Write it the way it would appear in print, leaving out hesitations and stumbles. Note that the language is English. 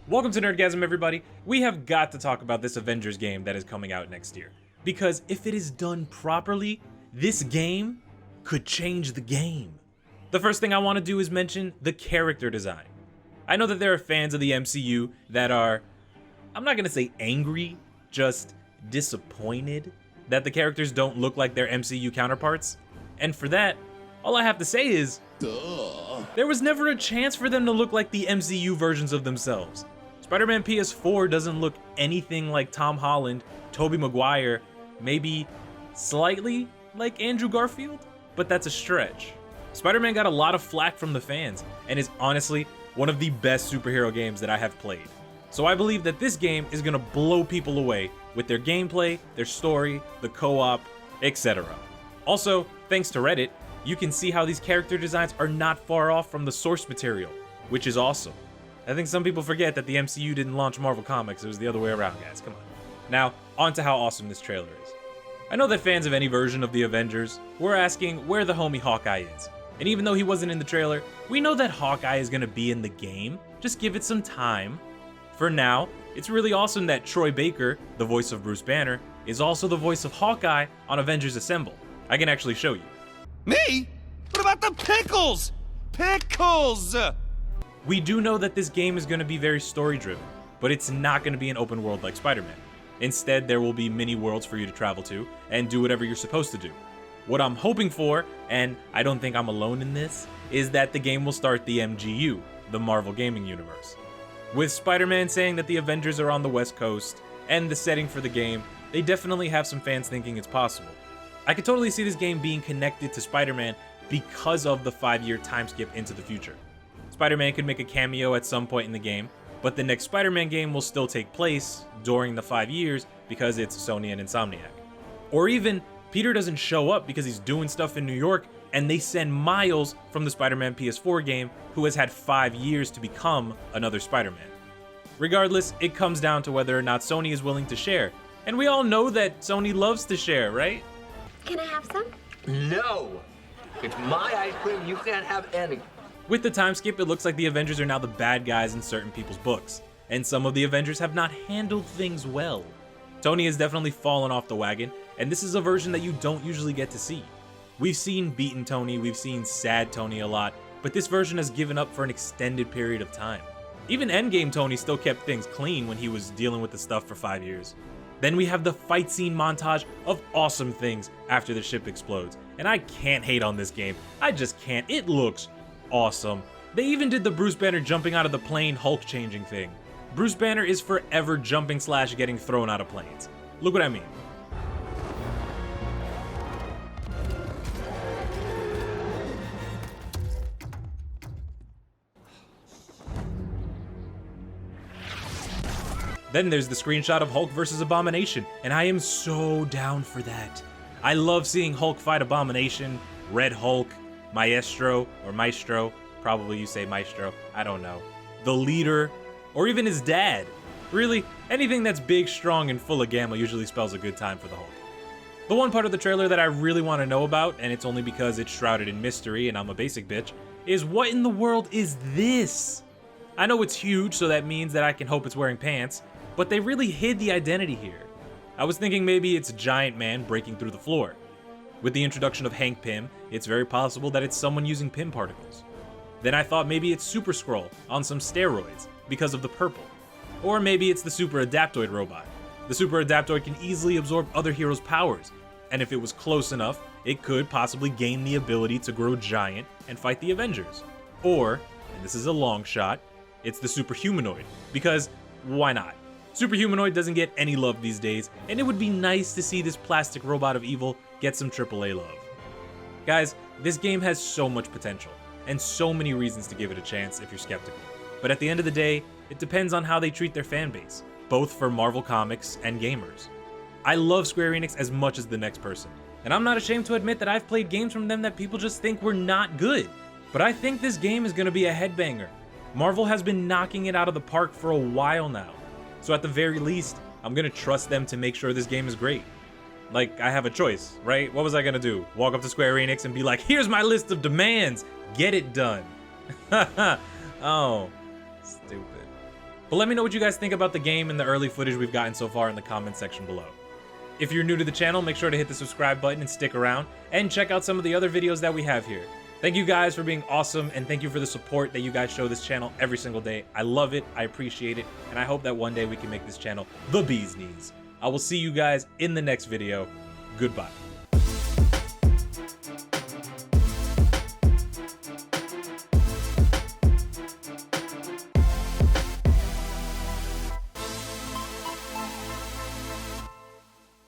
Welcome to Nerdgasm, everybody. We have got to talk about this Avengers game that is coming out next year. Because if it is done properly, this game could change the game. The first thing I want to do is mention the character design. I know that there are fans of the MCU that are, I'm not going to say angry, just disappointed that the characters don't look like their MCU counterparts. And for that, all I have to say is, duh. There was never a chance for them to look like the MCU versions of themselves. Spider-Man PS4 doesn't look anything like Tom Holland, Tobey Maguire, maybe slightly like Andrew Garfield, but that's a stretch. Spider-Man got a lot of flack from the fans and is honestly one of the best superhero games that I have played. So I believe that this game is gonna blow people away with their gameplay, their story, the co-op, etc. Also, thanks to Reddit, you can see how these character designs are not far off from the source material, which is awesome. I think some people forget that the MCU didn't launch Marvel Comics, it was the other way around, guys, come on. Now, on to how awesome this trailer is. I know that fans of any version of the Avengers were asking where the homie Hawkeye is. And even though he wasn't in the trailer, we know that Hawkeye is gonna be in the game, just give it some time. For now, it's really awesome that Troy Baker, the voice of Bruce Banner, is also the voice of Hawkeye on Avengers Assemble. I can actually show you. Me? What about the pickles? Pickles! We do know that this game is going to be very story-driven, but it's not going to be an open world like Spider-Man. Instead, there will be mini worlds for you to travel to and do whatever you're supposed to do. What I'm hoping for, and I don't think I'm alone in this, is that the game will start the MGU, the Marvel Gaming Universe. With Spider-Man saying that the Avengers are on the West Coast, and the setting for the game, they definitely have some fans thinking it's possible. I could totally see this game being connected to Spider-Man because of the 5-year time skip into the future. Spider-Man could make a cameo at some point in the game, but the next Spider-Man game will still take place during the 5 years because it's Sony and Insomniac. Or even, Peter doesn't show up because he's doing stuff in New York and they send Miles from the Spider-Man PS4 game, who has had 5 years to become another Spider-Man. Regardless, it comes down to whether or not Sony is willing to share. And we all know that Sony loves to share, right? Can I have some? No! It's my ice cream, you can't have any. With the time skip, it looks like the Avengers are now the bad guys in certain people's books, and some of the Avengers have not handled things well. Tony has definitely fallen off the wagon, and this is a version that you don't usually get to see. We've seen beaten Tony, we've seen sad Tony a lot, but this version has given up for an extended period of time. Even Endgame Tony still kept things clean when he was dealing with the stuff for 5 years. Then we have the fight scene montage of awesome things after the ship explodes, and I can't hate on this game, I just can't, it looks awesome. They even did the Bruce Banner jumping out of the plane Hulk changing thing. Bruce Banner is forever jumping / getting thrown out of planes. Look what I mean. Then there's the screenshot of Hulk versus Abomination, and I am so down for that. I love seeing Hulk fight Abomination, Red Hulk, Maestro, probably you say Maestro, I don't know. The leader, or even his dad. Really, anything that's big, strong, and full of gamma usually spells a good time for the Hulk. The one part of the trailer that I really want to know about, and it's only because it's shrouded in mystery and I'm a basic bitch, is what in the world is this? I know it's huge, so that means that I can hope it's wearing pants, but they really hid the identity here. I was thinking maybe it's a giant man breaking through the floor. With the introduction of Hank Pym, it's very possible that it's someone using Pym particles. Then I thought maybe it's Super Skrull on some steroids because of the purple. Or maybe it's the Super Adaptoid robot. The Super Adaptoid can easily absorb other heroes' powers, and if it was close enough, it could possibly gain the ability to grow giant and fight the Avengers. Or, and this is a long shot, it's the Super Humanoid, because why not? Super Humanoid doesn't get any love these days, and it would be nice to see this plastic robot of evil get some AAA love. Guys, this game has so much potential, and so many reasons to give it a chance if you're skeptical. But at the end of the day, it depends on how they treat their fan base, both for Marvel Comics and gamers. I love Square Enix as much as the next person, and I'm not ashamed to admit that I've played games from them that people just think were not good. But I think this game is going to be a headbanger. Marvel has been knocking it out of the park for a while now. So at the very least, I'm gonna trust them to make sure this game is great. Like, I have a choice, right? What was I gonna do? Walk up to Square Enix and be like, here's my list of demands, get it done. Oh, stupid. But let me know what you guys think about the game and the early footage we've gotten so far in the comment section below. If you're new to the channel, make sure to hit the subscribe button and stick around, and check out some of the other videos that we have here. Thank you guys for being awesome, and thank you for the support that you guys show this channel every single day. I love it, I appreciate it, and I hope that one day we can make this channel the bee's knees. I will see you guys in the next video. Goodbye.